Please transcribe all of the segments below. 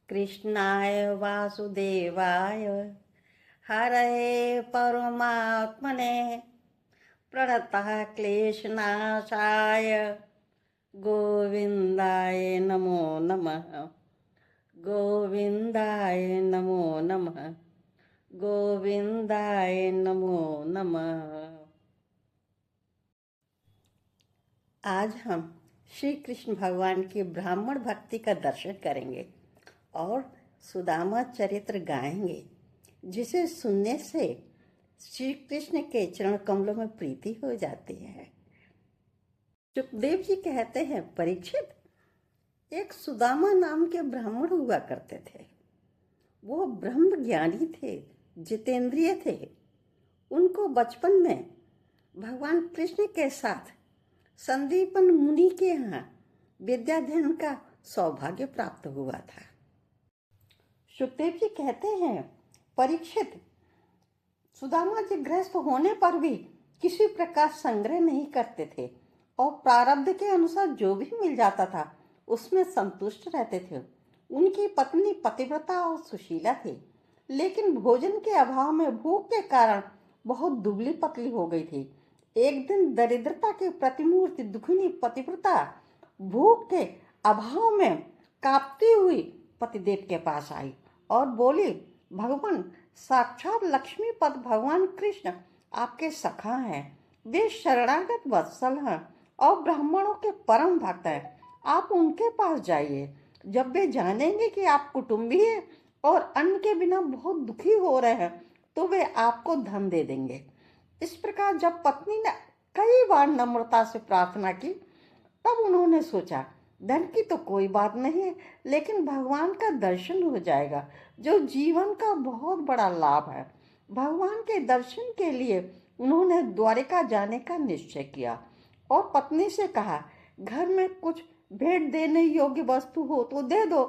कृष्णाय वासुदेवाय हरये परमात्मने प्रणतः क्लेशनाशाय गोविन्दाय नमो नमः। गोविन्दाय नमो नमः। गोविन्दाय नमो नमः। आज हम श्री कृष्ण भगवान की ब्राह्मण भक्ति का दर्शन करेंगे और सुदामा चरित्र गाएंगे, जिसे सुनने से श्री कृष्ण के चरण कमलों में प्रीति हो जाती है। सुखदेव जी कहते हैं, परीक्षित, एक सुदामा नाम के ब्राह्मण हुआ करते थे। वो ब्रह्म ज्ञानी थे, जितेंद्रिय थे। उनको बचपन में भगवान कृष्ण के साथ संदीपन मुनि के यहाँ विद्याध्ययन का सौभाग्य प्राप्त हुआ था। सुखदेव जी कहते हैं, परीक्षित, सुदामा जी गृहस्थ होने पर भी किसी प्रकार संग्रह नहीं करते थे और प्रारब्ध के अनुसार जो भी मिल जाता था उसमें संतुष्ट रहते थे। उनकी पत्नी पतिव्रता और सुशीला थी, लेकिन भोजन के अभाव में भूख के कारण बहुत दुबली पतली हो गई थी। एक दिन दरिद्रता की प्रतिमूर्ति दुखिनी पतिव्रता भूख के अभाव में कांपती हुई पतिदेव के पास आई और बोली, भगवान, साक्षात लक्ष्मीपत भगवान कृष्ण आपके सखा हैं। वे शरणागत वत्सल हैं और ब्राह्मणों के परम भक्त हैं। आप उनके पास जाइए। जब वे जानेंगे कि आप कुटुंबी हैं और अन्न के बिना बहुत दुखी हो रहे हैं तो वे आपको धन दे देंगे। इस प्रकार जब पत्नी ने कई बार नम्रता से प्रार्थना की, तब उन्होंने सोचा, धन की तो कोई बात नहीं है, लेकिन भगवान का दर्शन हो जाएगा, जो जीवन का बहुत बड़ा लाभ है। भगवान के दर्शन के लिए उन्होंने द्वारिका जाने का निश्चय किया और पत्नी से कहा, घर में कुछ भेंट देने योग्य वस्तु हो तो दे दो।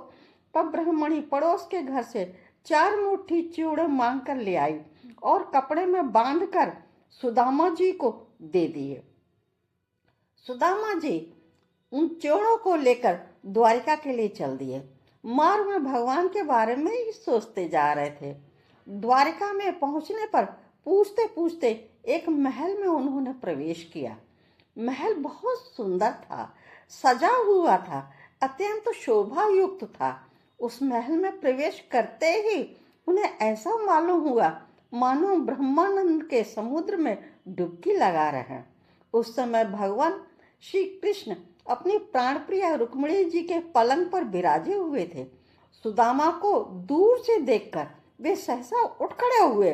तब ब्राह्मणी पड़ोस के घर से 4 मुट्ठी चिवड़े मांग कर ले आई और कपड़े में बांधकर सुदामा जी को दे दिए। सुदामा जी उन चिवड़ों को लेकर द्वारिका के लिए चल दिए। मार्ग में भगवान के बारे में ही सोचते जा रहे थे। द्वारिका में पहुंचने पर पूछते पूछते एक महल में उन्होंने प्रवेश किया। महल बहुत सुंदर था, सजा हुआ था, अत्यंत शोभा युक्त था। उस महल में प्रवेश करते ही उन्हें ऐसा मालूम हुआ मानो ब्रह्मानंद के समुद्र में डुबकी लगा रहे हैं। उस समय भगवान श्री कृष्ण अपनी प्राणप्रिय रुक्मिणी जी के पलंग पर विराजे हुए थे। सुदामा को दूर से देखकर वे सहसा उठ खड़े हुए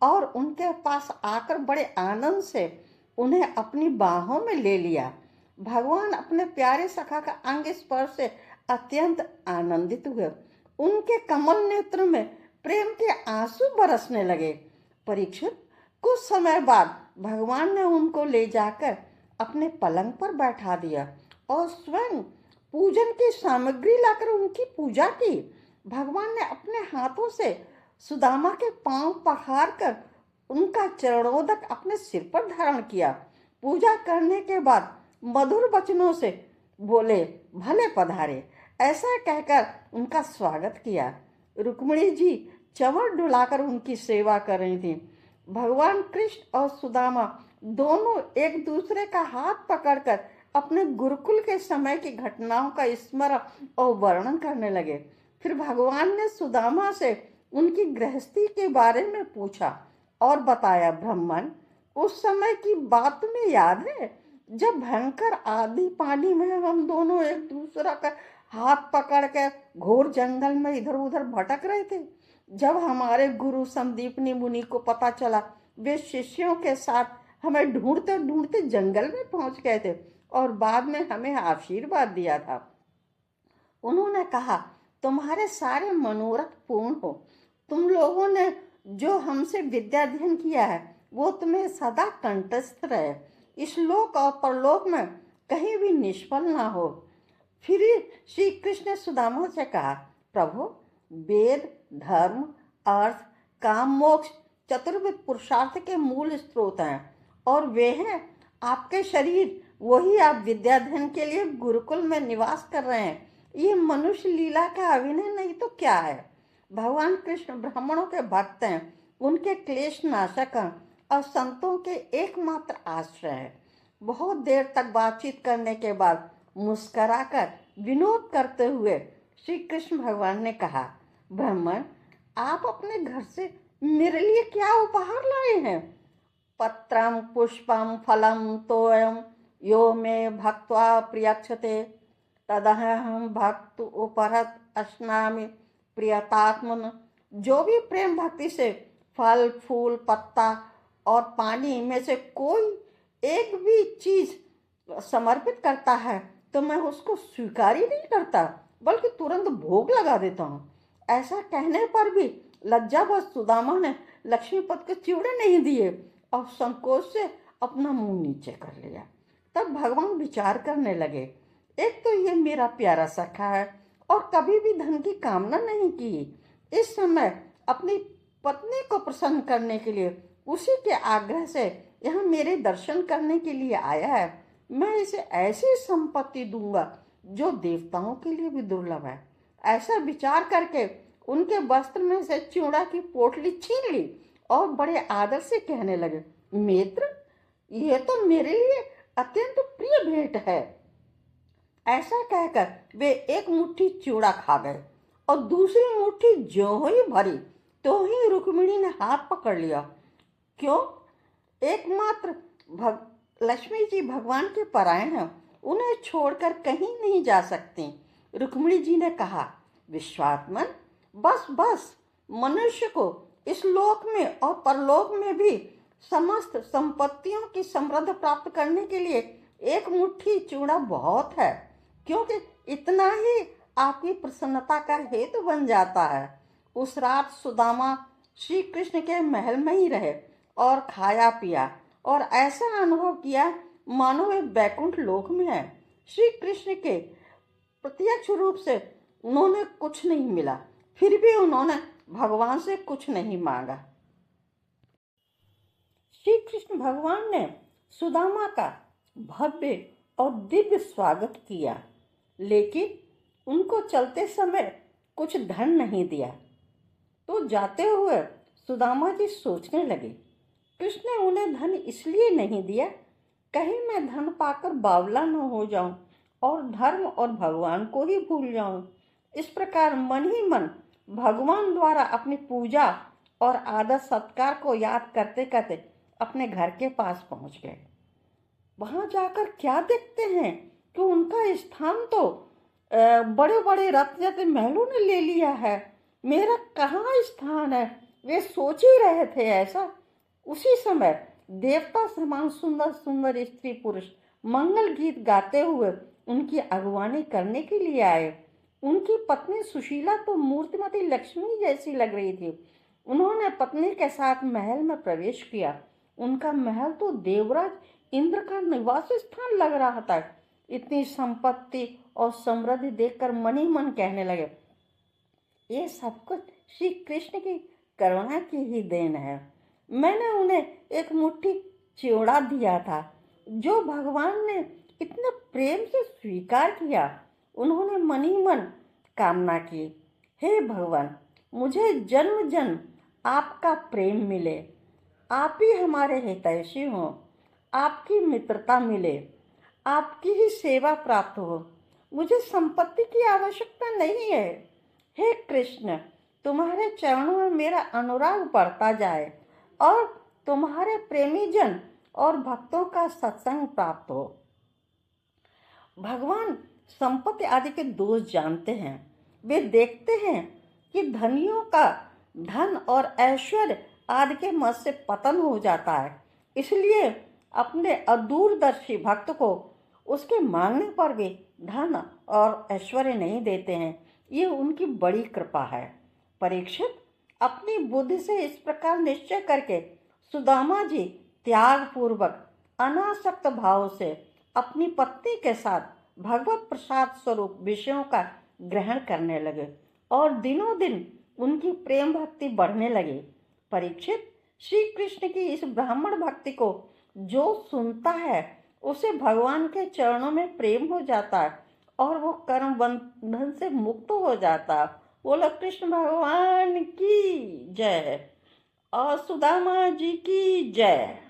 और उनके पास आकर बड़े आनंद से उन्हें अपनी बाहों में ले लिया। भगवान अपने प्यारे सखा का अंग स्पर्श से अत्यंत आनंदित हुए। उनके कमल नेत्र में प्रेम के आंसू बरसने लगे। परीक्षित, कुछ समय बाद भगवान ने उनको ले जाकर अपने पलंग पर बैठा दिया और स्वयं पूजन की सामग्री लाकर उनकी पूजा की। भगवान ने अपने हाथों से सुदामा के पांव पखार कर उनका चरणोदक अपने सिर पर धारण किया। पूजा करने के बाद मधुर वचनों से बोले, भले पधारे, ऐसा कहकर उनका स्वागत किया। रुक्मिणी जी चंवर डुलाकर उनकी सेवा कर रही थी। भगवान कृष्ण और सुदामा दोनों एक दूसरे का हाथ पकड़कर अपने गुरुकुल के समय की घटनाओं का स्मरण और वर्णन करने लगे। फिर भगवान ने सुदामा से उनकी गृहस्थी के बारे में पूछा और बताया, ब्राह्मण, उस समय की बात तुम्हें याद है जब भयंकर आंधी पानी में हम दोनों एक दूसरा का हाथ पकड़ के घोर जंगल में इधर उधर भटक रहे थे। जब हमारे गुरु संदीपनी मुनि को पता चला, वे शिष्यों के साथ हमें ढूंढते ढूंढते जंगल में पहुंच गए थे और बाद में हमें आशीर्वाद दिया था। उन्होंने कहा, तुम्हारे सारे मनोरथ पूर्ण हो। तुम लोगों ने जो हमसे विद्याध्ययन किया है वो तुम्हें सदा कंठस्थ रहे, इस लोक और परलोक में कहीं भी निष्फल ना हो। फिर श्री कृष्ण ने सुदामा से कहा, प्रभु, वेद, धर्म, अर्थ, काम, मोक्ष चतुर्विध पुरुषार्थ के मूल स्रोत हैं और वे हैं आपके शरीर। वही आप विद्याध्ययन के लिए गुरुकुल में निवास कर रहे हैं। ये मनुष्य लीला का अभिनय नहीं तो क्या है। भगवान कृष्ण ब्राह्मणों के भक्त हैं, उनके क्लेश नाशक हैं और संतों के एकमात्र आश्रय है। बहुत देर तक बातचीत करने के बाद मुस्कराकर विनोद करते हुए श्री कृष्ण भगवान ने कहा, ब्राह्मण, आप अपने घर से मेरे लिए क्या उपहार लाए हैं? पत्रम पुष्पम फलम तोयम यो मे भक्त्वा प्रियक्षते तदहम भक्त उपहत अस्नामि प्रियतात्मन। जो भी प्रेम भक्ति से फल फूल पत्ता और पानी में से कोई एक भी चीज समर्पित करता है तो मैं उसको स्वीकार ही नहीं करता, बल्कि तुरंत भोग लगा देता हूँ। ऐसा कहने पर भी लज्जावश सुदामा ने लक्ष्मीपति को चिवड़े नहीं दिए और संकोच से अपना मुंह नीचे कर लिया। तब भगवान विचार करने लगे, एक तो ये मेरा प्यारा सखा है और कभी भी धन की कामना नहीं की, इस समय अपनी पत्नी को प्रसन्न करने के लिए उसी के आग्रह से यहाँ मेरे दर्शन करने के लिए आया है। मैं इसे ऐसी संपत्ति दूंगा जो देवताओं के लिए भी दुर्लभ है। ऐसा विचार करके उनके वस्त्र में से चूड़ा की पोटली छीन ली और बड़े आदर से कहने लगे, मित्र, यह तो मेरे लिए अत्यंत प्रिय भेंट है। ऐसा कहकर वे एक मुट्ठी चूड़ा खा गए और दूसरी मुट्ठी ज्यों ही भरी तो ही रुक्मिणी ने हाथ पकड़ लिया। क्यों? एकमात्र लक्ष्मी जी भगवान के परायण हैं, उन्हें छोड़कर कहीं नहीं जा सकती। रुक्मिणी जी ने कहा, विश्वात्मन, बस बस, मनुष्य को इस लोक में और परलोक में भी समस्त संपत्तियों की समृद्धि प्राप्त करने के लिए एक मुट्ठी चूड़ा बहुत है, क्योंकि इतना ही आपकी प्रसन्नता का हेतु बन जाता है। उस रात सुदामा श्री कृष्ण के महल में ही रहे और खाया पिया और ऐसा अनुभव किया मानो वे बैकुंठ लोक में है। श्री कृष्ण के प्रत्यक्ष रूप से उन्होंने कुछ नहीं मिला, फिर भी उन्होंने भगवान से कुछ नहीं मांगा। श्री कृष्ण भगवान ने सुदामा का भव्य और दिव्य स्वागत किया, लेकिन उनको चलते समय कुछ धन नहीं दिया। तो जाते हुए सुदामा जी सोचने लगे, कृष्ण ने उन्हें धन इसलिए नहीं दिया कहीं मैं धन पाकर बावला न हो जाऊं और धर्म और भगवान को ही भूल जाऊं। इस प्रकार मन ही मन भगवान द्वारा अपनी पूजा और आदर सत्कार को याद करते करते अपने घर के पास पहुंच गए। वहां जाकर क्या देखते हैं कि उनका स्थान तो बड़े बड़े रथ जैसे महलों ने ले लिया है। मेरा कहाँ स्थान है, वे सोच ही रहे थे ऐसा। उसी समय देवता समान सुंदर सुंदर स्त्री पुरुष मंगल गीत गाते हुए उनकी अगुवानी करने के लिए आए। उनकी पत्नी सुशीला तो मूर्तिमती लक्ष्मी जैसी लग रही थी। उन्होंने पत्नी के साथ महल में प्रवेश किया। उनका महल तो देवराज इंद्र का निवास स्थान लग रहा था। इतनी संपत्ति और समृद्धि देखकर मन ही मन कहने लगे, ये सब कुछ श्री कृष्ण की करुणा की ही देन है। मैंने उन्हें एक मुट्ठी चिवड़ा दिया था जो भगवान ने इतने प्रेम से स्वीकार किया। उन्होंने मन ही मन कामना की, हे भगवान, मुझे जन्म जन्म आपका प्रेम मिले, आप ही हमारे हितैषी हों, आपकी मित्रता मिले, आपकी ही सेवा प्राप्त हो। मुझे संपत्ति की आवश्यकता नहीं है। हे कृष्ण, तुम्हारे चरणों में मेरा अनुराग बढ़ता जाए और तुम्हारे प्रेमी जन और भक्तों का सत्संग प्राप्त हो। भगवान संपत्ति आदि के दोष जानते हैं। वे देखते हैं कि धनियों का धन और ऐश्वर्य आदि के मद से पतन हो जाता है, इसलिए अपने अदूरदर्शी भक्त को उसके मांगने पर भी धन और ऐश्वर्य नहीं देते हैं। ये उनकी बड़ी कृपा है। परीक्षित, अपनी बुद्धि से इस प्रकार निश्चय करके सुदामा जी त्याग पूर्वक अनासक्त भाव से अपनी पत्नी के साथ भगवत प्रसाद स्वरूप विषयों का ग्रहण करने लगे और दिनों दिन उनकी प्रेम भक्ति बढ़ने लगी। परीक्षित, श्री कृष्ण की इस ब्राह्मण भक्ति को जो सुनता है उसे भगवान के चरणों में प्रेम हो जाता है और वो कर्म बंधन से मुक्त हो जाता। बोलो कृष्ण भगवान की जय और सुदामा जी की जय।